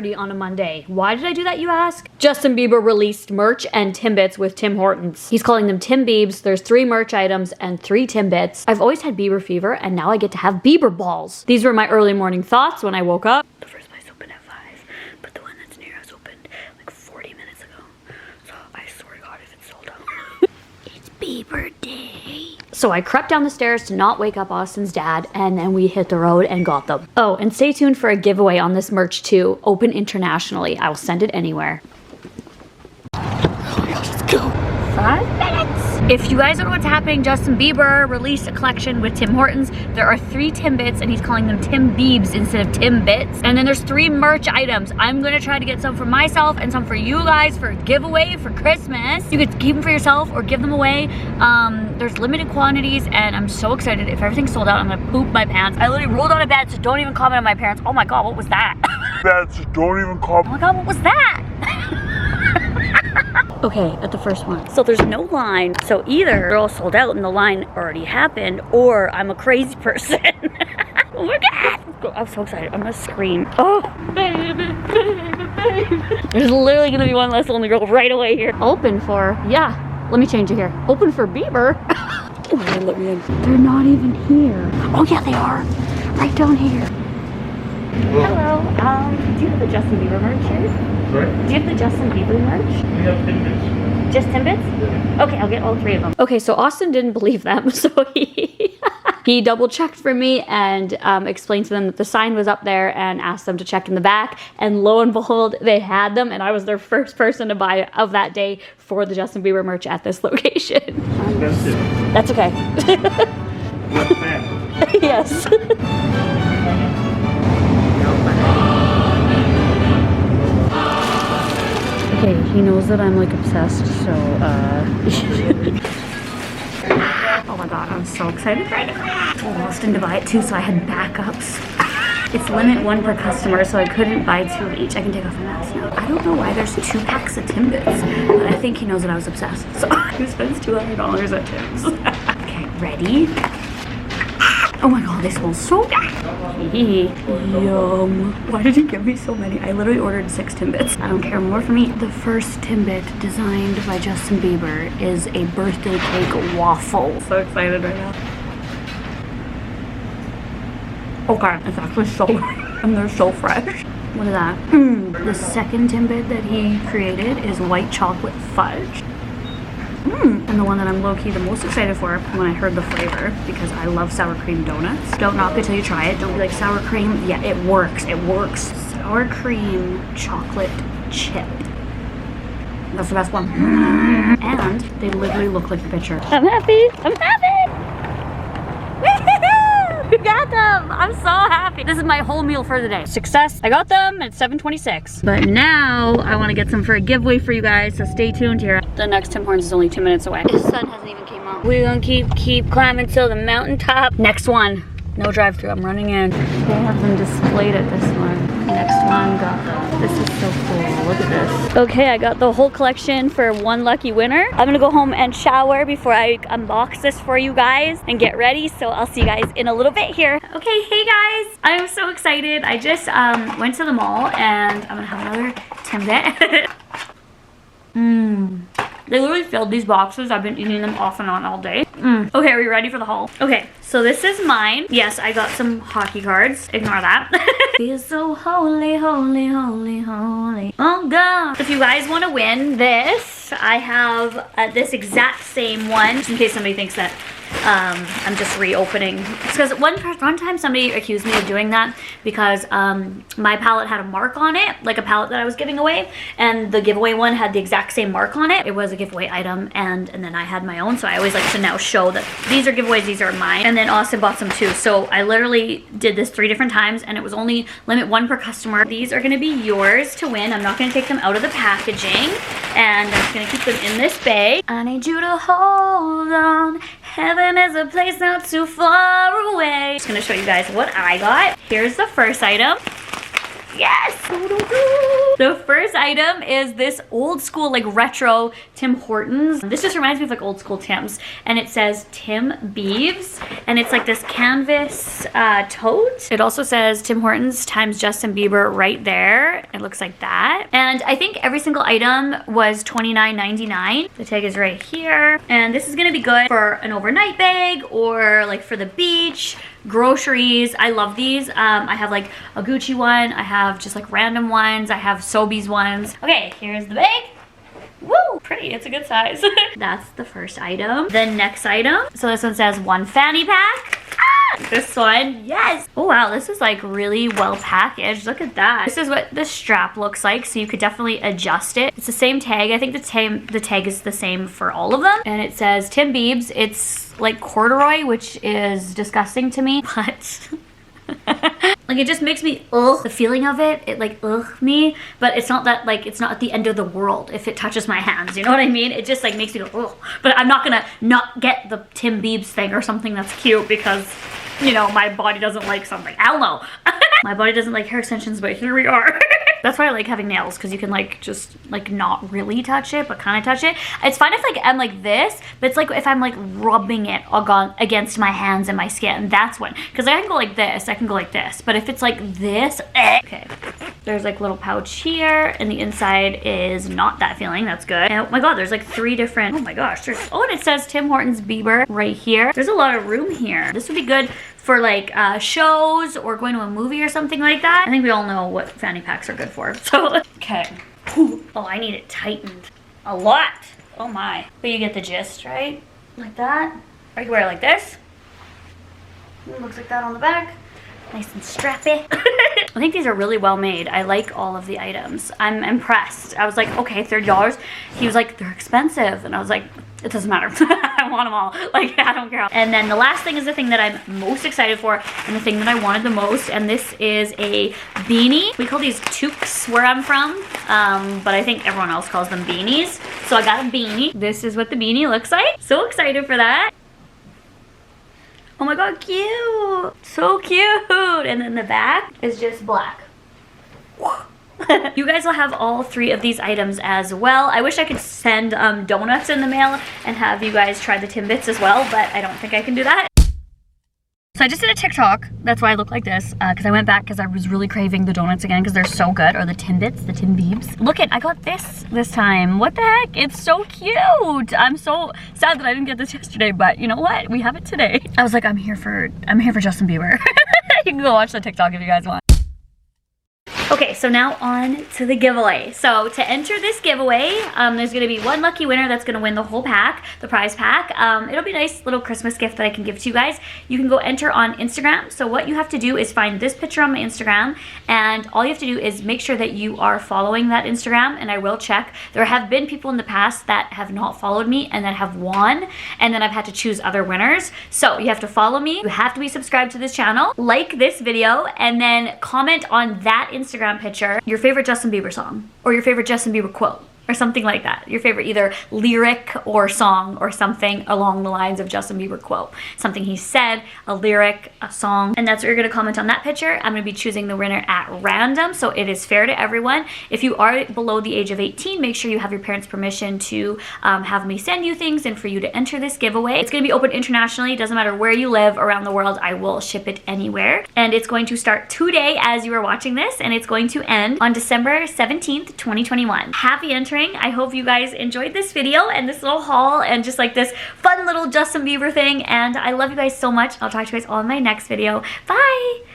5:30 on a Monday. Why did I do that, you ask? Justin Bieber released merch and Timbits with Tim Hortons. He's calling them Tim Biebs. There's 3 merch items and 3 Timbits. I've always had Bieber fever, and now I get to have Bieber balls. These were my early morning thoughts when I woke up. The first place opened at 5, but the one that's near us opened like 40 minutes ago. So I swear to God, if it's sold out. It's Bieber day. So I crept down the stairs to not wake up Austin's dad, and then we hit the road and got them. Oh, and stay tuned for a giveaway on this merch too, open internationally. I will send it anywhere. Oh my gosh, let's go. 5 minutes. If you guys don't know what's happening, Justin Bieber released a collection with Tim Hortons. There are 3 Timbits, and he's calling them Tim Biebs instead of Timbits. And then there's 3 merch items. I'm gonna try to get some for myself and some for you guys for a giveaway for Christmas. You could keep them for yourself or give them away. There's limited quantities, and I'm so excited. If everything's sold out, I'm gonna poop my pants. I literally rolled out of bed, so don't even comment on my parents. Oh my God, what was that? Don't even comment. Oh my God, what was that? Okay, at the first one. So there's no line. So either they're all sold out and the line already happened, or I'm a crazy person. Oh my God. I'm so excited. I'm gonna scream. Oh, baby, baby, baby. There's literally gonna be one less only girl right away here. Open for, yeah, let me change it here. Open for Bieber. Oh my God, let me in. They're not even here. Oh yeah, they are. Right down here. Hello. Do you have the Justin Bieber merch here? Sorry? Do you have the Justin Bieber merch? We have Timbits. Just Timbits? Yeah. Okay, I'll get all 3 of them. Okay, so Austin didn't believe them, so he double checked for me and explained to them that the sign was up there and asked them to check in the back. And lo and behold, they had them, and I was their first person to buy of that day for the Justin Bieber merch at this location. Expensive. That's okay. What fan? Yes. Okay, he knows that I'm like obsessed, so oh my God, I'm so excited right now. I told Austin to buy it too, so I had backups. It's limit 1 per customer, so I couldn't buy 2 of each. I can take off my mask now. I don't know why there's 2 packs of Timbits, but I think he knows that I was obsessed. So he spends $200 at Tim's. Okay, ready? Oh my God, they smell so good. Yum. Why did you give me so many? I literally ordered 6 Timbits. I don't care, more for me. The first Timbit designed by Justin Bieber is a birthday cake waffle. So excited right now. Okay, it's actually so good. And they're so fresh. What is that? The second Timbit that he created is white chocolate fudge. And the one that I'm low-key the most excited for when I heard the flavor, because I love sour cream donuts. Don't knock it till you try it. Don't be like, sour cream? Yeah, it works. It works. Sour cream chocolate chip. That's the best one. And they literally look like the picture. I'm happy. I'm happy. We got them. I'm so happy. This is my whole meal for the day. Success. I got them at 7:26. But now I want to get some for a giveaway for you guys, so stay tuned here. The next Tim Hortons is only 2 minutes away. The sun hasn't even came out. We're gonna keep climbing till the mountaintop. Next one. No drive-through. I'm running in. They have them displayed at this one. Next one, got them. This is so cool. Look at this. Okay, I got the whole collection for 1 lucky winner. I'm gonna go home and shower before I unbox this for you guys and get ready. So I'll see you guys in a little bit here. Okay, hey guys. I'm so excited. I just went to the mall and I'm gonna have another Timbit. They literally filled these boxes. I've been eating them off and on all day. Okay, are we ready for the haul? Okay, so this is mine. Yes, I got some hockey cards. Ignore that. Feel so holy, holy, holy, holy. Oh God. If you guys want to win this, I have this exact same one, just in case somebody thinks that I'm just reopening. Because one time somebody accused me of doing that because my palette had a mark on it, like a palette that I was giving away, and the giveaway one had the exact same mark on it. It was a giveaway item, and then I had my own, so I always like to now show that these are giveaways, these are mine. And then Austin bought some too, so I literally did this 3 different times, and it was only limit 1 per customer. These are gonna be yours to win. I'm not gonna take them out of the packaging, and I'm just gonna keep them in this bag. I need you to hold on. Heaven is a place not too far away. I'm just gonna show you guys what I got. Here's the first item. Yes! The first item is this old school, like retro Tim Hortons. This just reminds me of like old school Tim's. And it says Tim Biebs. And it's like this canvas tote. It also says Tim Hortons times Justin Bieber right there. It looks like that. And I think every single item was $29.99. The tag is right here. And this is gonna be good for an overnight bag or like for the beach, groceries. I love these. I have like a Gucci one. I have just like random ones. I have Sobeys ones. Okay, here's the bag. Woo, pretty, it's a good size. That's the first item. The next item, so this one says 1 fanny pack. Ah, this one, yes. Oh wow, this is like really well packaged. Look at that. This is what the strap looks like, so you could definitely adjust it. It's the same tag. I think the tag is the same for all of them. And it says Tim Biebs. It's like corduroy, which is disgusting to me, but like it just makes me ugh. The feeling of it like ugh me, but it's not that like it's not at the end of the world if it touches my hands, you know what I mean? It just like makes me go ugh. But I'm not gonna not get the Tim Biebs thing or something that's cute because, you know, my body doesn't like something. I don't know. My body doesn't like hair extensions, but here we are. That's why I like having nails, because you can like just like not really touch it, but kind of touch it. It's fine if like I'm like this, but it's like if I'm like rubbing it against my hands and my skin, that's when. Because I can go like this, I can go like this, but if it's like this, okay. There's like little pouch here, and the inside is not that feeling. That's good. And oh my god, there's like 3 different. Oh my gosh. Oh, and it says Tim Hortons Bieber right here. There's a lot of room here. This would be good for like shows or going to a movie or something like that. I think we all know what fanny packs are good for. So, okay. Oh, I need it tightened a lot. Oh my. But you get the gist, right? Like that. Or you wear it like this. It looks like that on the back. Nice and strappy. I think these are really well made. I like all of the items. I'm impressed. I was like, okay, $30. He was like, they're expensive. And I was like, it doesn't matter. I want them all. Like, I don't care. And then the last thing is the thing that I'm most excited for and the thing that I wanted the most. And this is a beanie. We call these toques where I'm from. But I think everyone else calls them beanies. So I got a beanie. This is what the beanie looks like. So excited for that. Oh my god, cute! So cute! And then the back is just black. You guys will have all 3 of these items as well. I wish I could send donuts in the mail and have you guys try the Timbits as well, but I don't think I can do that. So I just did a TikTok. That's why I look like this, because I went back because I was really craving the donuts again because they're so good, or the Timbits, the Tim Biebs. Look I got this time. What the heck? It's so cute. I'm so sad that I didn't get this yesterday, but you know what? We have it today. I was like, I'm here for Justin Bieber. You can go watch the TikTok if you guys want. Okay, so now on to the giveaway. So to enter this giveaway, there's gonna be 1 lucky winner that's gonna win the whole pack, the prize pack. It'll be a nice little Christmas gift that I can give to you guys. You can go enter on Instagram. So what you have to do is find this picture on my Instagram, and all you have to do is make sure that you are following that Instagram, and I will check. There have been people in the past that have not followed me and that have won, and then I've had to choose other winners. So you have to follow me, you have to be subscribed to this channel, like this video, and then comment on that Instagram picture your favorite Justin Bieber song or your favorite Justin Bieber quote or something like that. Your favorite either lyric or song or something along the lines of Justin Bieber quote. Something he said, a lyric, a song, and that's what you're gonna comment on that picture. I'm gonna be choosing the winner at random, so it is fair to everyone. If you are below the age of 18, make sure you have your parents' permission to have me send you things and for you to enter this giveaway. It's gonna be open internationally. It doesn't matter where you live around the world. I will ship it anywhere. And it's going to start today as you are watching this, and it's going to end on December 17th, 2021. Happy entering. I hope you guys enjoyed this video and this little haul and just like this fun little Justin Bieber thing, and I love you guys so much. I'll talk to you guys all in my next video. Bye!